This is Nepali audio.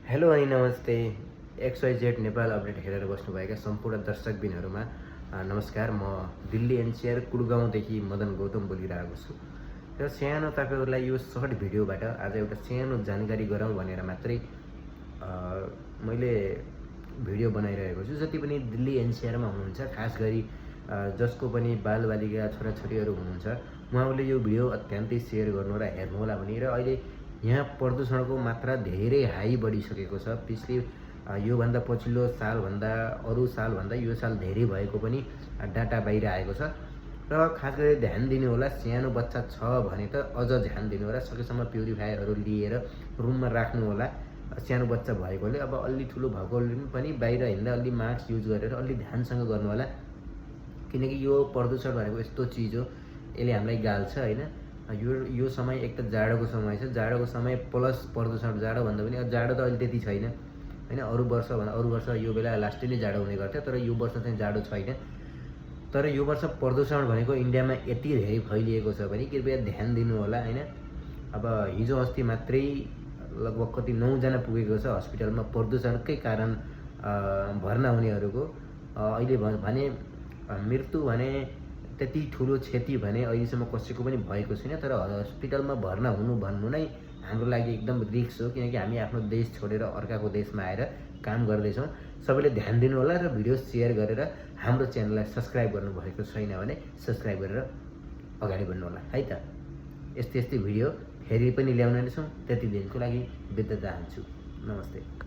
हेलो अनि नमस्ते। XYZ नेपाल अपडेट हेरेर बस्नुभएका सम्पूर्ण दर्शकबिनहरूमा नमस्कार। म दिल्ली एनसीआर कुडगाउँदेखि मदन गौतम बोलिरहेको छु र सानो तपाईँहरूलाई यो सर्ट भिडियोबाट आज एउटा सानो जानकारी गराउँ भनेर मात्रै मैले भिडियो बनाइरहेको छु। जति पनि दिल्ली एनसीआरमा हुनुहुन्छ, खास गरी जसको पनि बालबालिका छोराछोरीहरू हुनुहुन्छ, उहाँहरूले यो भिडियो अत्यन्तै सेयर गर्नु र हेर्नु होला भनी। र अहिले यहाँ प्रदूषणको मात्रा धेरै हाई बढिसकेको छ। पिछले योभन्दा पछिल्लो सालभन्दा अरू सालभन्दा यो साल धेरै भएको पनि डाटा बाहिर आएको छ। र खास गरी ध्यान दिनु होला, सानो बच्चा छ भने त अझ ध्यान दिनु होला। सकेसम्म प्युरिफायरहरू लिएर रुममा राख्नु होला। सानो बच्चा भएकोले अब अलि ठुलो भएकोले पनि बाहिर हिँड्दा अलि मास्क युज गरेर अलि ध्यानसँग गर्नु होला, किनकि यो प्रदूषण भनेको यस्तो चिज हो, यसले हामीलाई गाल्छ होइन। यो समय एक त जाडोको समय छ, जाडोको समय प्लस प्रदूषण। जाडो भन्दा पनि जाडो त अहिले त्यति छैन होइन। अरू वर्ष यो बेला लास्टै नै जाडो हुने गर्थ्यो, तर यो वर्ष चाहिँ जाडो छैन। तर यो वर्ष प्रदूषण भनेको इन्डियामा यति धेरै फैलिएको छ भने कृपया ध्यान दिनु होला होइन। अब हिजो अस्ति मात्रै लगभग कति 9 जना पुगेको छ हस्पिटलमा प्रदूषणकै कारण भर्ना हुनेहरूको। अहिले भने मृत्यु भने त्यति ठुलो क्षति भने अहिलेसम्म कसैको पनि भएको छैन। तर हस्पिटलमा भर्ना हुनु भन्नु नै हाम्रो लागि एकदम रिस्क हो, किनकि हामी आफ्नो देश छोडेर अर्काको देशमा आएर काम गर्दैछौँ। सबैले ध्यान दिनु होला र भिडियो सेयर गरेर हाम्रो च्यानललाई सब्सक्राइब गर्नुभएको छैन भने सब्सक्राइब गरेर अगाडि बढ्नु होला है त। यस्तै भिडियो फेरि पनि ल्याउने छौँ। त्यति दिनको लागि बिदा चाहन्छु। नमस्ते।